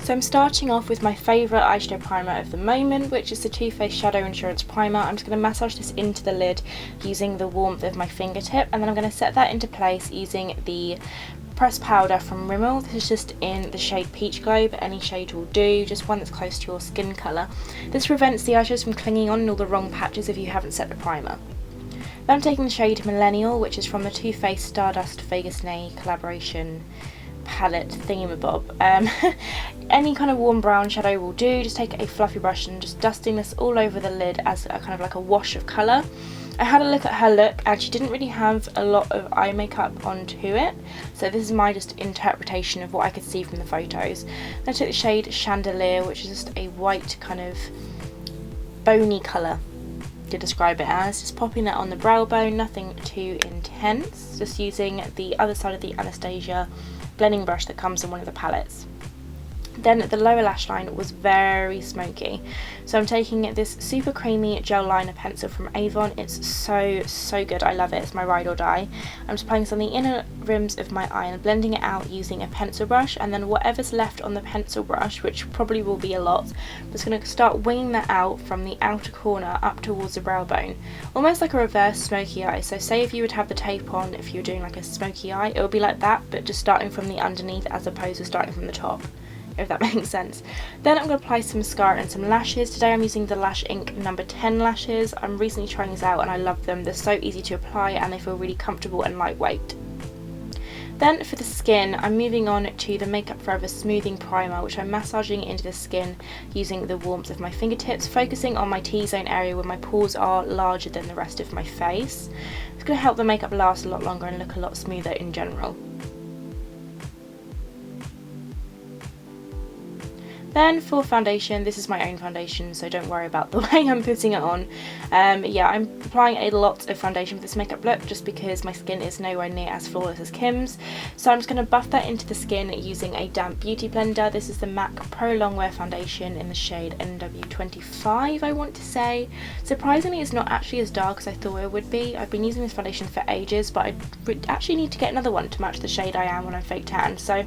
So I'm starting off with my favourite eyeshadow primer of the moment, which is the Too Faced Shadow Insurance Primer. I'm just going to massage this into the lid using the warmth of my fingertip, and then I'm going to set that into place using the pressed powder from Rimmel. This is just in the shade Peach Glow, but any shade will do, just one that's close to your skin colour. This prevents the eyeshadows from clinging on in all the wrong patches if you haven't set the primer. Then I'm taking the shade Millennial, which is from the Too Faced Stardust Vegas Nay collaboration palette thingamabob. Any kind of warm brown shadow will do. Just take a fluffy brush and just dusting this all over the lid as a kind of like a wash of colour. I had a look at her look and she didn't really have a lot of eye makeup onto it, so this is my just interpretation of what I could see from the photos. Then I took the shade Chandelier, which is just a white kind of bony colour to describe it as, just popping that on the brow bone, nothing too intense, just using the other side of the Anastasia blending brush that comes in one of the palettes. Then the lower lash line was very smoky, so I'm taking this super creamy gel liner pencil from Avon. It's so good, I love it, it's my ride or die. I'm just applying this on the inner rims of my eye and blending it out using a pencil brush, and then whatever's left on the pencil brush, which probably will be a lot, I'm just going to start winging that out from the outer corner up towards the brow bone, almost like a reverse smoky eye. So say if you would have the tape on, if you were doing like a smoky eye, it would be like that, but just starting from the underneath as opposed to starting from the top, if that makes sense. Then I'm going to apply some mascara and some lashes. Today I'm using the Lash Inc number 10 lashes. I'm recently trying these out and I love them. They're so easy to apply and they feel really comfortable and lightweight. Then for the skin, I'm moving on to the Makeup Forever Smoothing Primer, which I'm massaging into the skin using the warmth of my fingertips, focusing on my T-zone area where my pores are larger than the rest of my face. It's going to help the makeup last a lot longer and look a lot smoother in general. Then for foundation, this is my own foundation, so don't worry about the way I'm putting it on. Yeah, I'm applying a lot of foundation for this makeup look just because my skin is nowhere near as flawless as Kim's. So I'm just going to buff that into the skin using a damp beauty blender. This is the MAC Pro Longwear Foundation in the shade NW25, I want to say. Surprisingly, it's not actually as dark as I thought it would be. I've been using this foundation for ages, but I actually need to get another one to match the shade I am when I'm fake tan. So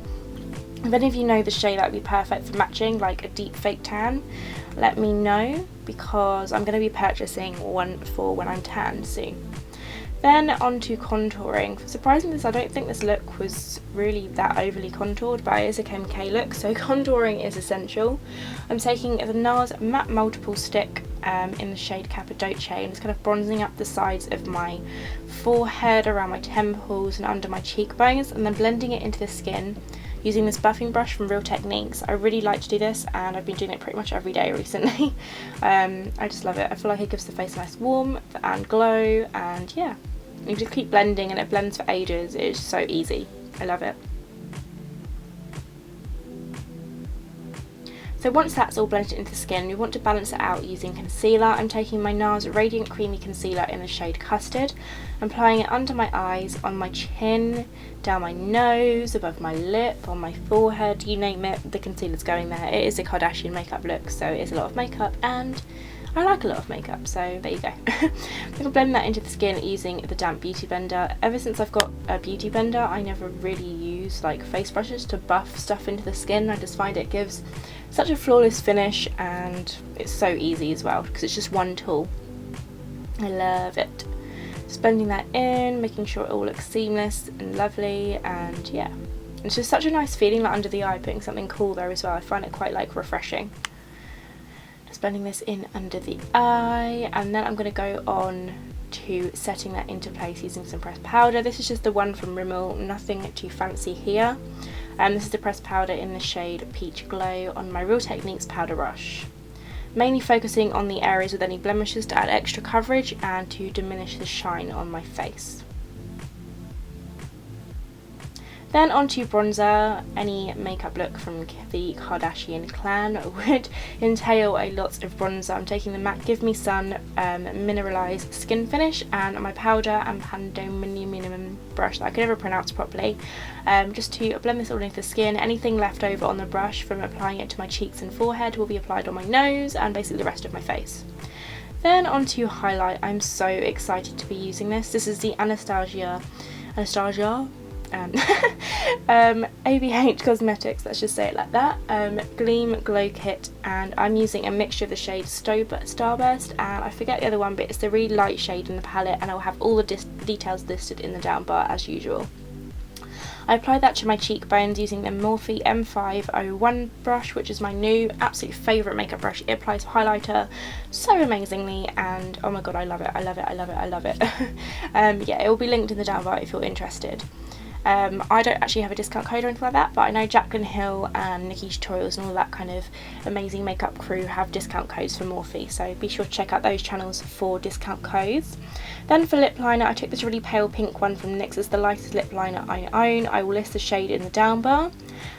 if any of you know the shade that would be perfect for matching, like a deep fake tan, let me know, because I'm going to be purchasing one for when I'm tan soon. Then on to contouring. Surprisingly, I don't think this look was really that overly contoured, but it is a Kim K look, so contouring is essential. I'm taking the NARS Matte Multiple Stick in the shade Cappadoce, and it's kind of bronzing up the sides of my forehead, around my temples and under my cheekbones, and then blending it into the skin using this buffing brush from Real Techniques. I really like to do this and I've been doing it pretty much every day recently. I just love it. I feel like it gives the face a nice warmth and glow, and yeah, you just keep blending and it blends for ages. It's so easy. I love it. So once that's all blended into the skin, we want to balance it out using concealer. I'm taking my NARS Radiant Creamy Concealer in the shade Custard. I'm applying it under my eyes, on my chin, down my nose, above my lip, on my forehead, you name it, the concealer's going there. It is a Kardashian makeup look, so it is a lot of makeup, and I like a lot of makeup, so there you go. I'm going to blend that into the skin using the damp beauty blender. Ever since I've got a beauty blender, I never really use like face brushes to buff stuff into the skin. I just find it gives such a flawless finish, and it's so easy as well because it's just one tool. I love it. Just blending that in, making sure it all looks seamless and lovely, and yeah, it's just such a nice feeling like under the eye, putting something cool there as well. I find it quite like refreshing. Just blending this in under the eye, and then I'm going to go on to setting that into place using some pressed powder. This is just the one from Rimmel, nothing too fancy here. This is the pressed powder in the shade Peach Glow on my Real Techniques powder brush. Mainly focusing on the areas with any blemishes to add extra coverage and to diminish the shine on my face. Then onto bronzer. Any makeup look from the Kardashian clan would entail a lot of bronzer. I'm taking the MAC Give Me Sun Mineralized Skin Finish and my powder and Pandominium brush that I can never pronounce properly, just to blend this all into the skin. Anything left over on the brush from applying it to my cheeks and forehead will be applied on my nose and basically the rest of my face. Then onto highlight. I'm so excited to be using this. This is the Anastasia ABH Cosmetics, let's just say it like that, Gleam Glow Kit, and I'm using a mixture of the shade Starburst, and I forget the other one, but it's the really light shade in the palette, and I'll have all the details listed in the down bar as usual. I applied that to my cheekbones using the Morphe M501 brush, which is my new absolute favourite makeup brush. It applies highlighter so amazingly, and oh my god, I love it, I love it, I love it, I love it. Yeah, it will be linked in the down bar if you're interested. I don't actually have a discount code or anything like that, but I know Jaclyn Hill and Nikki's Tutorials and all that kind of amazing makeup crew have discount codes for Morphe, so be sure to check out those channels for discount codes. Then for lip liner, I took this really pale pink one from NYX. It's the lightest lip liner I own. I will list the shade in the down bar.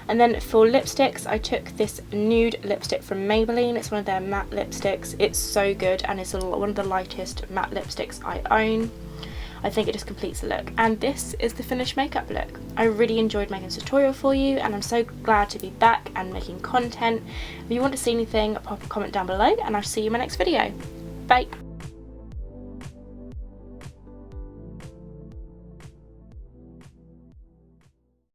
And then for lipsticks, I took this Nude lipstick from Maybelline. It's one of their matte lipsticks. It's so good, and it's one of the lightest matte lipsticks I own. I think it just completes the look, and this is the finished makeup look. I really enjoyed making this tutorial for you, and I'm so glad to be back and making content. If you want to see anything, pop a comment down below, and I'll see you in my next video. Bye!